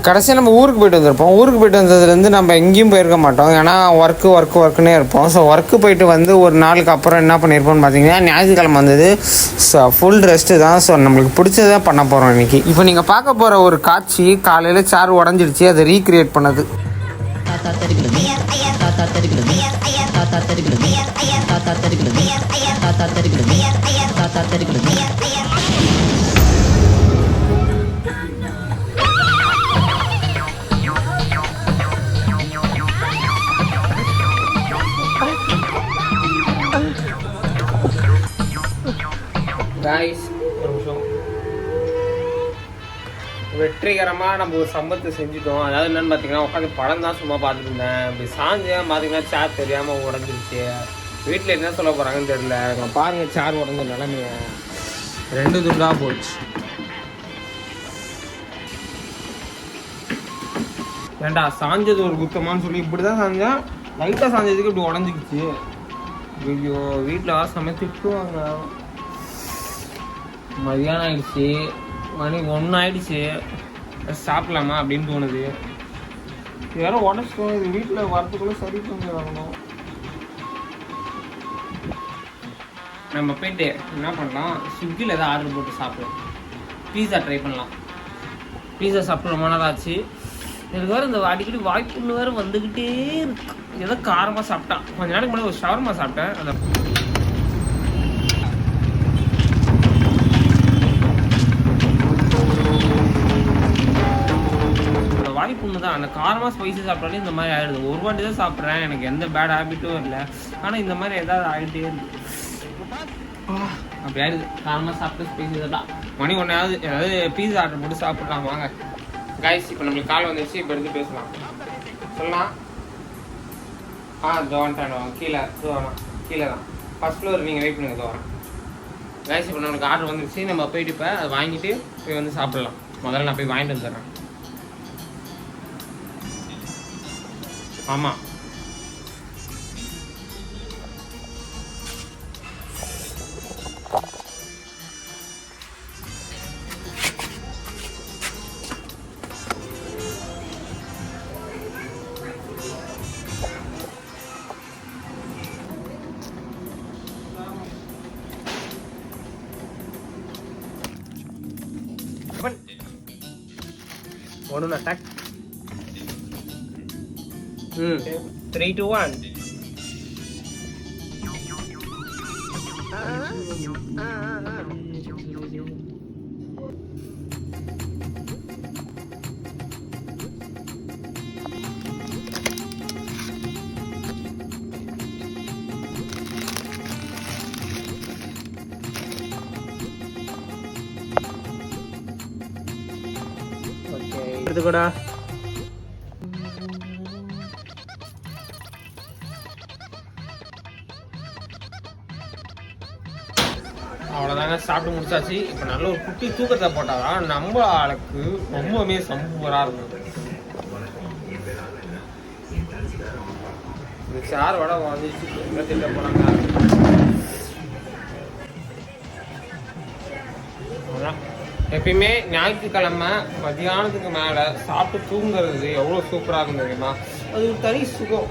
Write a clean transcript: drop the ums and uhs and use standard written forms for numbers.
கடைசியாக நம்ம ஊருக்கு போய்ட்டு வந்திருப்போம். ஊருக்கு போய்ட்டு வந்ததுலேருந்து நம்ம எங்கேயும் போயிருக்க மாட்டோம். ஏன்னா ஒர்க்குன்னே இருப்போம். ஸோ ஒர்க்கு போயிட்டு வந்து ஒரு நாளுக்கு அப்புறம் என்ன பண்ணியிருப்போம்னு பார்த்தீங்கன்னா, ஞாயிற்றுக்கிழமை வந்தது. ஸோ ஃபுல் ரெஸ்ட்டு தான். ஸோ நம்மளுக்கு பிடிச்சதான் பண்ண போகிறோம் இன்றைக்கி. இப்போ நீங்கள் பார்க்க போகிற ஒரு காட்சி, காலையில் சேர் உடஞ்சிடுச்சு, அதை ரீக்ரியேட் பண்ணது. காய்ஸ், ஒரு நிமிஷம். வெற்றிகரமாக நம்ம ஒரு சம்பவத்தை செஞ்சுட்டோம். அதாவது என்னென்னு பார்த்தீங்கன்னா, உட்காந்து படம் தான் சும்மா பார்த்துட்டு இருந்தேன். இப்படி சாஞ்சேன் பார்த்தீங்கன்னா சேர் தெரியாமல் உடஞ்சிருச்சு. வீட்டில் என்ன சொல்ல போகிறாங்கன்னு தெரியல. நான் பாருங்கள், சேர் உடஞ்ச நிலைமைய 2 துண்டாக போச்சு. ஏண்டா சாஞ்சது ஒரு குத்தமானு சொல்லி இப்படி தான் சாஞ்சேன். லைட்டாக சாஞ்சதுக்கு இப்படி உடஞ்சிக்கிச்சு. ஐயோ, வீட்டில் சமைச்சு திட்டுவாங்க. மதியானம் ஆயிடுச்சு, மணி 1 ஆயிடுச்சு. சாப்பிடலாமா அப்படின்னு தோணுது. வேற உடச்சிட்டோம். இது வீட்டில் வரத்துக்குள்ளே சரி பண்ணி வரணும். நம்ம போயிட்டு என்ன பண்ணலாம், ஸ்விக்கியில் எதாவது ஆர்டர் போட்டு சாப்பிடலாம். பீஸா ட்ரை பண்ணலாம். பீஸா சாப்பிட்டு ரொம்ப நாள் ஆச்சு. எனக்கு வேறு இந்த அடிக்கடி வாய்ப்புன்னு வேறு வந்துக்கிட்டே இருக்கு. ஏதோ காரமாக சாப்பிட்டான். கொஞ்ச நாளைக்கு முன்னாடி ஒரு ஷவர்மா சாப்பிட்டேன். அந்த வாய்ப்புன்னு தான். அந்த காரமாக ஸ்பைசி சாப்பிட்டாலே இந்த மாதிரி ஆகிடுது. ஒரு வாட்டி தான் சாப்பிட்றேன், எனக்கு எந்த பேட் ஹேபிட்டும் இல்லை. ஆனால் இந்த மாதிரி ஏதாவது ஆகிட்டே இருக்கு. அப்படி ஆயிடுது. காரமாக சாப்பிட்டு ஸ்பைசி தான். மணி 1 ஆகுது. ஏதாவது பீஸா ஆர்டர் போட்டு சாப்பிட்லாம் வாங்க. கைஸ், இப்போ நம்மளுக்கு கால் வந்துடுச்சு. இப்போ எடுத்து பேசலாம். சொல்லலாம். தோன்ட்டானோம் கீழே தான் ஃபஸ்ட் ஃப்ளோர். நீங்கள் வெயிட் பண்ணுங்க, தோறேன். கைஸ், இப்போ நம்மளுக்கு ஆர்டர் வந்துடுச்சு. நம்ம போயிட்டு இப்போ அதை வாங்கிட்டு போய் வந்து சாப்பிட்லாம். முதல்ல நான் போய் வாங்கிட்டு வந்துடுறேன். ஆமாம், ஒன்று டக். 3, 2, 1. எடுத்துக்கோடா. அவ்வளோதாங்க, சாப்பிட்டு முடிச்சாச்சு. இப்போ நல்ல ஒரு குட்டி தூக்கத்தை போட்டாதான் நம்ம ஆளுக்கு ரொம்பவுமே சம்பூராக இருக்கும். இந்த சேர் வடை வந்துச்சு. எங்கே திட்ட போனாங்க. அதான் எப்பயுமே ஞாயிற்றுக்கிழமை மதியானத்துக்கு மேலே சாப்பிட்டு தூங்குறது எவ்வளோ சூப்பராக இருக்கும் தெரியுமா? அது ஒரு தனி சுகம்.